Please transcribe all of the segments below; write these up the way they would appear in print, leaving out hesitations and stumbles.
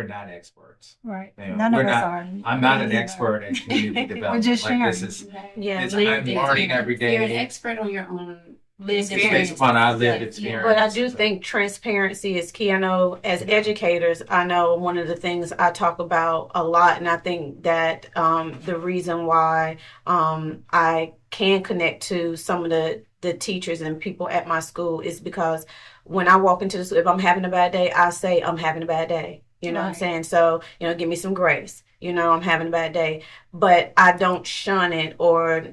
we're not experts. Right. You know, None of we're us not, are. I'm not an expert in community development. We're just like sharing. this is, Yeah, I'm learning every day. You're an expert on your own It's lived based experience. upon our lived experience. But I do think transparency is key. I know as educators, I know one of the things I talk about a lot, and I think that the reason why I can connect to some of the teachers and people at my school is because when I walk into the school, if I'm having a bad day, I say I'm having a bad day. You know what I'm saying? So, give me some grace. I'm having a bad day. But I don't shun it or,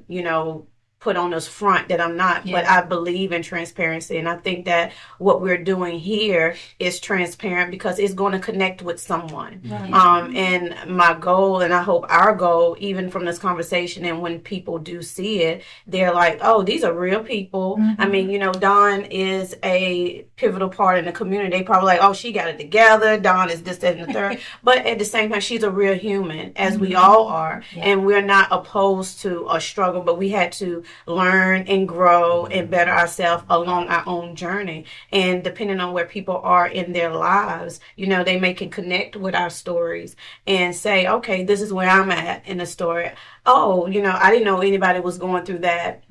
put on this front that I'm not, but I believe in transparency. And I think that what we're doing here is transparent because it's going to connect with someone. And my goal, and I hope our goal, even from this conversation, and when people do see it, they're like, oh, these are real people. I mean, Dawn is a pivotal part in the community. They probably like, oh, she got it together. Dawn is this, that, and the third. But at the same time, she's a real human, as we all are. And we're not opposed to a struggle, but we had to learn and grow and better ourselves along our own journey. And depending on where people are in their lives, they may can connect with our stories and say, okay, this is where I'm at in the story. Oh, I didn't know anybody was going through that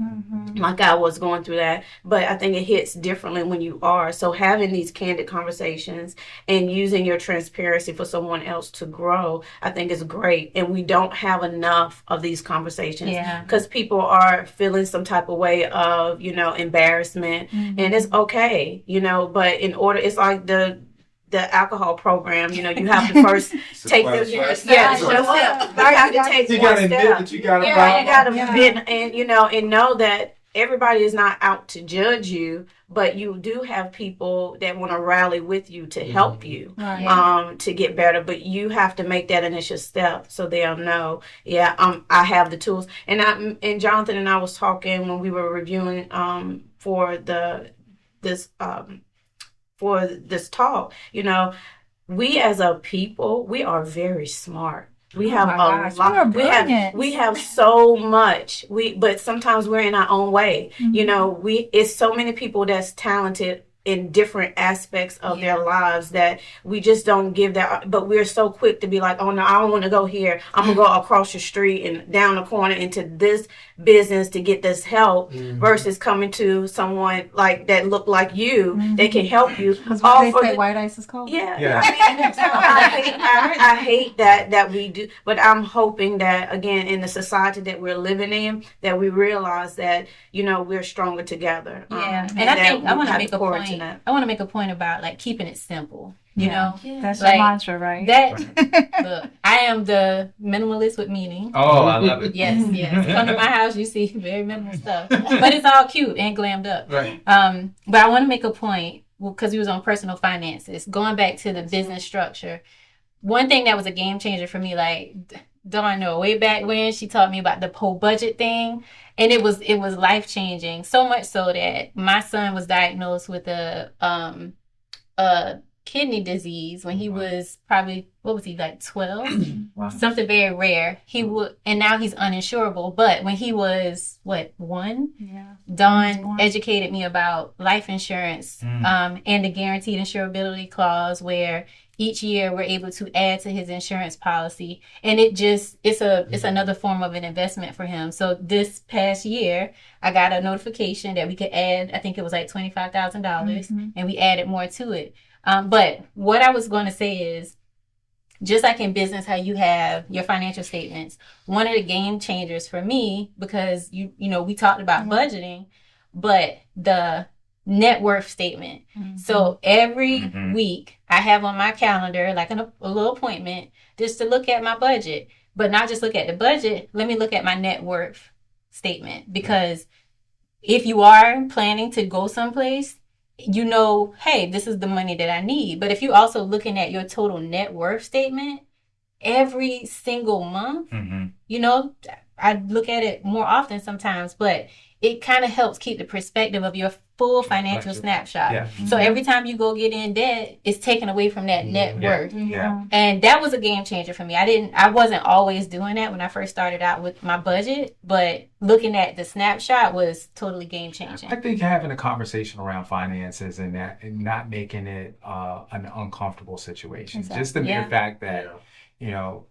like I was going through that. But I think it hits differently when you are. So having these candid conversations and using your transparency for someone else to grow, I think is great. And we don't have enough of these conversations because people are feeling some type of way of, embarrassment. And it's okay, but in order, it's like the alcohol program, you have to first take the first step. Show up. You have to take You one gotta admit step. that you got a You problem. got to admit, and know that everybody is not out to judge you, but you do have people that want to rally with you to help you to get better. But you have to make that initial step so they'll know, I have the tools. And Jonathan and I was talking when we were reviewing for this talk, we as a people, we are very smart. We have a lot. We have so much. But sometimes we're in our own way. It's so many people that's talented in different aspects of their lives that we just don't give that. But we're so quick to be like, oh no, I don't want to go here. I'm gonna go across the street and down the corner into this business to get this help versus coming to someone like that look like you they can help you. All they say white ice is cold. I hate that we do, but I'm hoping that again in the society that we're living in that we realize that we're stronger together. And I think I want to make a point. I want to make a point about like keeping it simple. That's like, your mantra, right? Look, I am the minimalist with meaning. Oh, I love it. Yes. Come to my house, you see very minimal stuff, but it's all cute and glammed up. Right. But I want to make a point because we was on personal finances, going back to the business structure. One thing that was a game changer for me, like Dawn, way back when she taught me about the whole budget thing, and it was life changing. So much so that my son was diagnosed with a kidney disease when he was probably, what was he, like 12? Wow. Something very rare. And now he's uninsurable. But when he was, 1? Dawn educated me about life insurance and the guaranteed insurability clause where each year we're able to add to his insurance policy. And it's another form of an investment for him. So this past year, I got a notification that we could add, I think it was like $25,000, and we added more to it. But what I was going to say is, just like in business, how you have your financial statements, one of the game changers for me, because we talked about budgeting, but the net worth statement. So every week I have on my calendar like a little appointment just to look at my budget, but not just look at the budget. Let me look at my net worth statement, because if you are planning to go someplace, hey, this is the money that I need. But if you're also looking at your total net worth statement every single month, I look at it more often sometimes, but it kind of helps keep the perspective of your full financial snapshot. Yeah. So every time you go get in debt, it's taken away from that net worth. Yeah. And that was a game changer for me. I wasn't always doing that when I first started out with my budget, but looking at the snapshot was totally game changing. I think having a conversation around finances and not making it an uncomfortable situation. Exactly. Just the mere fact that, you know,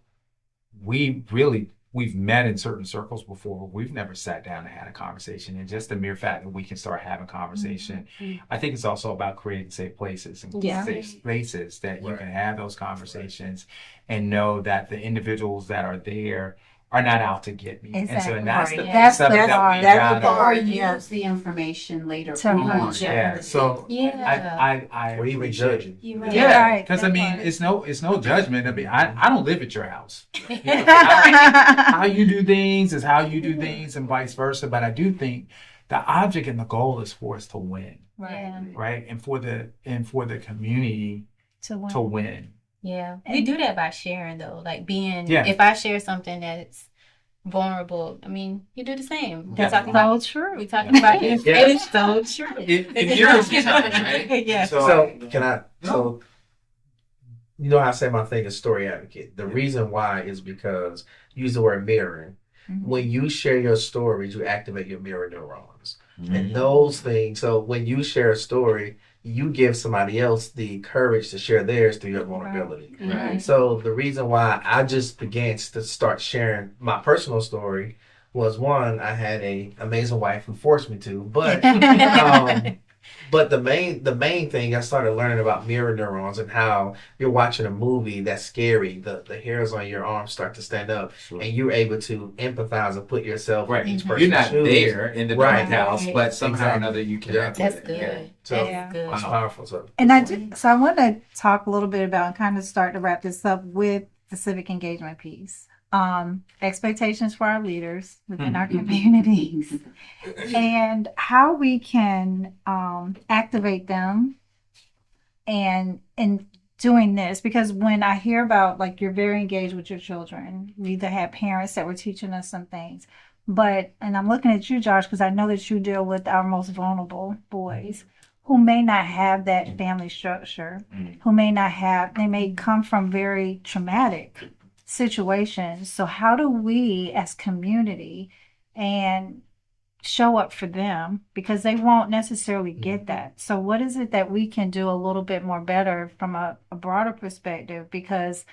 we've met in certain circles before, but we've never sat down and had a conversation. And just the mere fact that we can start having conversation. I think it's also about creating safe places and safe spaces that you can have those conversations and know that the individuals that are there are not out to get me. Exactly. And so that's the That's stuff the that part. we That's gotta. the part. Or use the information later To on. merge. Yeah. So I Or even judging. yeah, Right, because that I mean, part. it's no judgment. I mean, I don't live at your house. You know, how you do things is how you do things, and vice versa. But I do think the object and the goal is for us to win, right? And for the community to win. Yeah, we do that by sharing though, like being. Yeah. If I share something that's vulnerable, I mean, you do the same. Yeah. We're talking about true. we talking about it. Yeah. It is so true. If you're right? Yeah. So can I? So you know how I say my thing is story advocate. The reason why is because use the word mirroring. When you share your stories, you activate your mirror neurons, and those things. So when you share a story, you give somebody else the courage to share theirs through your vulnerability. Right. So the reason why I just began to start sharing my personal story was, one, I had a amazing wife who forced me to, but the main thing, I started learning about mirror neurons and how you're watching a movie that's scary, the hairs on your arms start to stand up, and you're able to empathize and put yourself in each person's You're not shoes. there in the house, but somehow or another you connect. That's with good. it. So That's good. it's powerful. So And I want to talk a little bit about and kind of start to wrap this up with the civic engagement piece. Expectations for our leaders within our communities and how we can activate them and in doing this, because when I hear about, like, you're very engaged with your children, we either had parents that were teaching us some things, and I'm looking at you, Josh, because I know that you deal with our most vulnerable boys who may not have that family structure, they may come from very traumatic situations. So how do we as community and show up for them, because they won't necessarily get that? So what is it that we can do a little bit more better from a broader perspective? Because,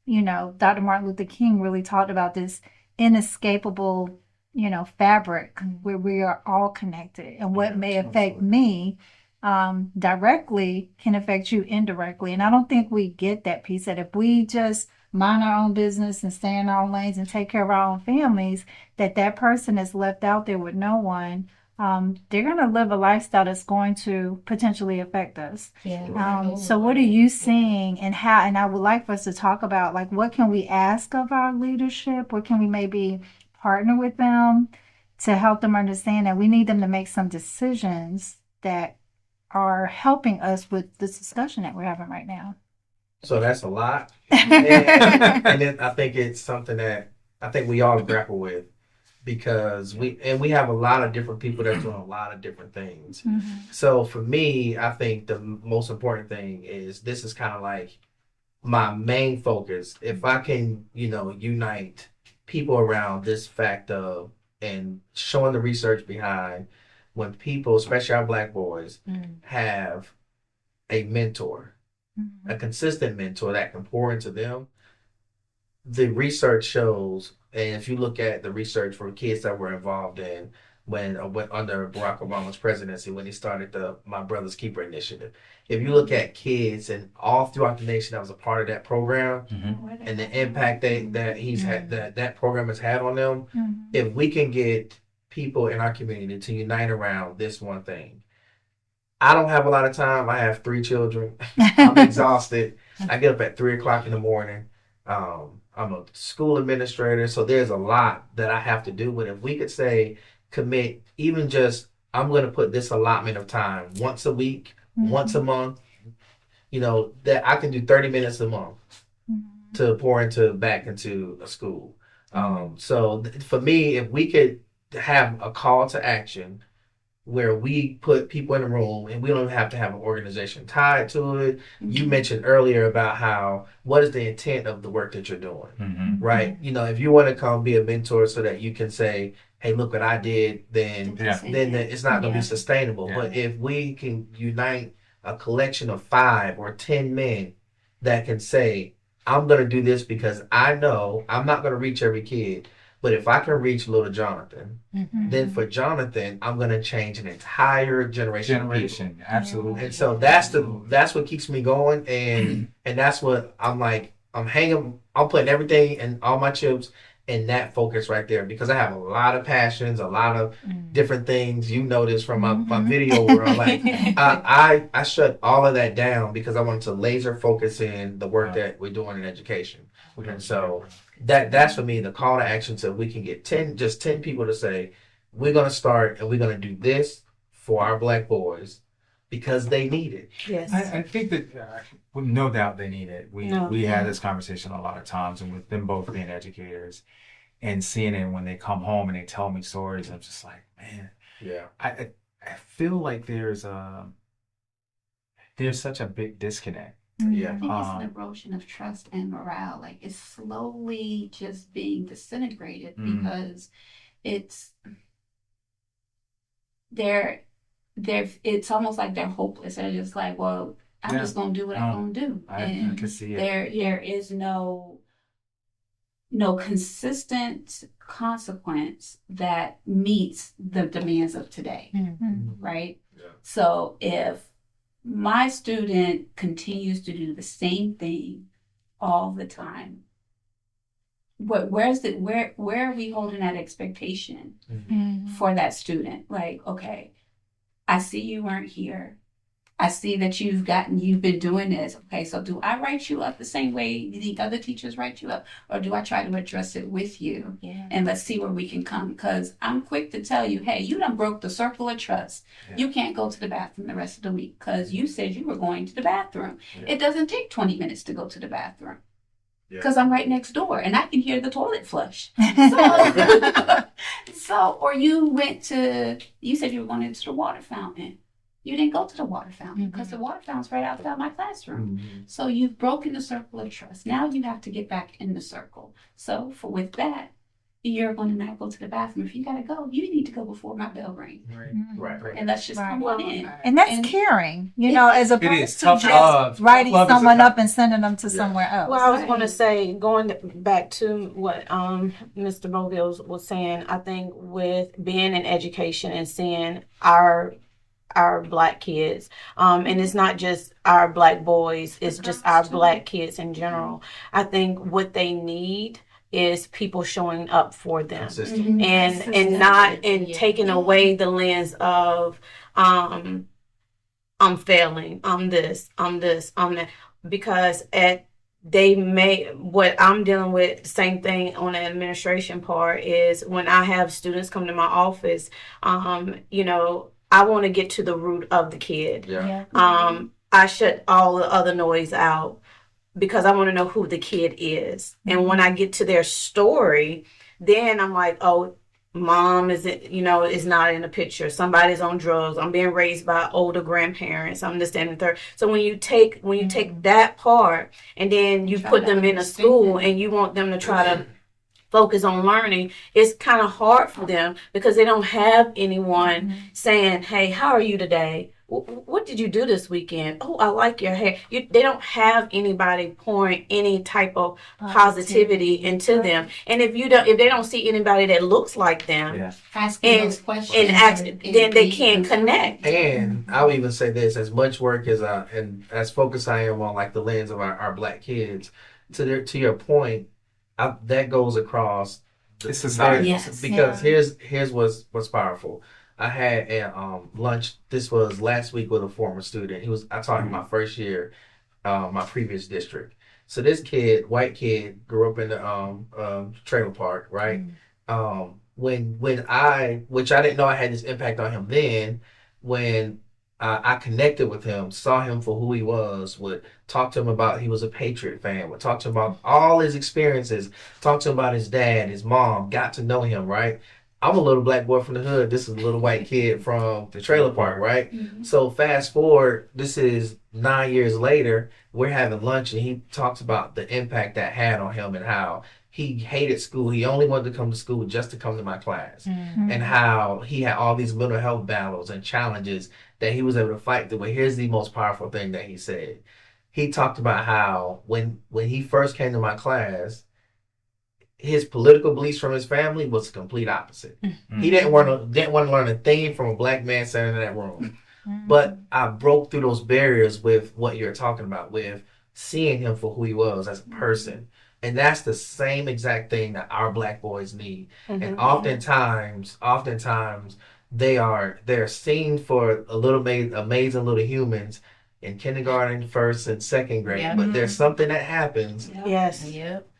you know, Dr. Martin Luther King really talked about this inescapable, fabric where we are all connected, and what may affect me directly can affect you indirectly. And I don't think we get that piece, that if we just mind our own business and stay in our own lanes and take care of our own families, that person is left out there with no one. They're going to live a lifestyle that's going to potentially affect us. So what are you seeing, and how, and I would like for us to talk about, like, what can we ask of our leadership? What can we maybe partner with them to help them understand that we need them to make some decisions that are helping us with this discussion that we're having right now? So that's a lot. And then I think it's something that I think we all grapple with, because we have a lot of different people that's doing a lot of different things. So for me, I think the most important thing is, this is kind of like my main focus. If I can, unite people around this fact of, and showing the research behind, when people, especially our Black boys, have a mentor, a consistent mentor that can pour into them, the research shows, and if you look at the research for kids that were involved in when under Barack Obama's presidency, when he started the My Brother's Keeper initiative, if you look at kids and all throughout the nation that was a part of that program, and the impact that he's had, that program has had on them, if we can get people in our community to unite around this one thing. I don't have a lot of time. I have 3 children. I'm exhausted. I get up at 3:00 in the morning. I'm a school administrator, so there's a lot that I have to do. But if we could say, commit, even just, I'm going to put this allotment of time once a week, once a month, that I can do 30 minutes a month to pour back into a school. So for me, if we could have a call to action where we put people in the room and we don't even have to have an organization tied to it. You mentioned earlier about how, what is the intent of the work that you're doing, right? You know, if you want to come be a mentor so that you can say, hey, look what I did, then it's not going to be sustainable. Yeah. But if we can unite a collection of 5 or 10 men that can say, I'm going to do this because I know I'm not going to reach every kid. But if I can reach little Jonathan, then for Jonathan, I'm going to change an entire generation. Absolutely. And so that's what keeps me going, and that's what I'm like. I'm putting everything and all my chips in that focus right there, because I have a lot of passions, a lot of different things. You know this from my video world. Like I shut all of that down because I wanted to laser focus in the work that we're doing in education. And so that's for me the call to action. So we can get 10 people to say, we're going to start and we're going to do this for our Black boys because they need it. Yes. I think that with no doubt they need it. We had this conversation a lot of times, and with them both being educators and seeing it when they come home and they tell me stories, I'm just like, man, I feel like there's such a big disconnect. Yeah. I think it's an erosion of trust and morale. Like, it's slowly just being disintegrated because it's it's almost like they're hopeless. They're just like, well, I'm just gonna do what I'm gonna do. I can see it. There is no consistent consequence that meets the demands of today. Right? Yeah. So if my student continues to do the same thing all the time, where are we holding that expectation for that student? Like, okay, I see you weren't here. I see that you've been doing this. Okay, so do I write you up the same way the other teachers write you up? Or do I try to address it with you? Yeah. And let's see where we can come. Because I'm quick to tell you, hey, you done broke the circle of trust. Yeah. You can't go to the bathroom the rest of the week because you said you were going to the bathroom. Yeah. It doesn't take 20 minutes to go to the bathroom. Because I'm right next door and I can hear the toilet flush. Or you said you were going to the water fountain. You didn't go to the water fountain because the water fountain's right outside my classroom. So you've broken the circle of trust. Now you have to get back in the circle. So with that, you're going to not go to the bathroom. If you got to go, you need to go before my bell rings. Right. And let's just come on in. And that's caring, as opposed to just writing someone up and sending them to somewhere else. Well, I was going to say, going back to what Mr. Boville was saying, I think with being in education and seeing our Black kids, and it's not just our Black boys, it's just our Black kids in general. I think what they need is people showing up for them and not taking away the lens of I'm failing, I'm this, I'm that, because what I'm dealing with, the same thing on the administration part is when I have students come to my office, I want to get to the root of the kid. Yeah. I shut all the other noise out because I want to know who the kid is. And when I get to their story, then I'm like, oh, mom is not in the picture. Somebody's on drugs. I'm being raised by older grandparents. I'm this, that, and the third. So when you take that part and then you put them in a school and you want them to try to focus on learning, it's kind of hard for them because they don't have anyone saying, hey, how are you today? What did you do this weekend? Oh, I like your hair. They don't have anybody pouring any type of positivity into them. And if they don't see anybody that looks like them, asking those questions, then they can't connect. And I'll even say this: as much work and as focused I am on like the lens of our Black kids, to your point, that goes across the society. Because here's what's powerful. I had a lunch. This was last week with a former student. I taught him my first year, my previous district. So this kid, white kid, grew up in the trailer park, right? Which I didn't know I had this impact on him then. When I connected with him, saw him for who he was, would talk to him about he was a Patriot fan, would talk to him about all his experiences, talk to him about his dad, his mom, got to know him, right? I'm a little black boy from the hood. This is a little white kid from the trailer park, right? So fast forward, this is 9 years later. We're having lunch, and he talks about the impact that had on him and how he hated school. He only wanted to come to school just to come to my class, and how he had all these mental health battles and challenges that he was able to fight through. But here's the most powerful thing that he said. He talked about how when he first came to my class, his political beliefs from his family was the complete opposite. He didn't want to learn a thing from a black man sitting in that room. But I broke through those barriers with what you're talking about, with seeing him for who he was as a person. And that's the same exact thing that our black boys need. And oftentimes they're seen for a little amazing little humans in kindergarten, first and second grade. But there's something that happens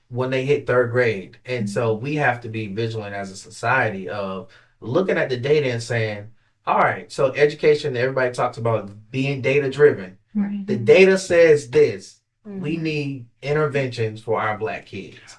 when they hit third grade. And so we have to be vigilant as a society of looking at the data and saying, all right, so education, everybody talks about being data driven. The data says this. We need interventions for our black kids.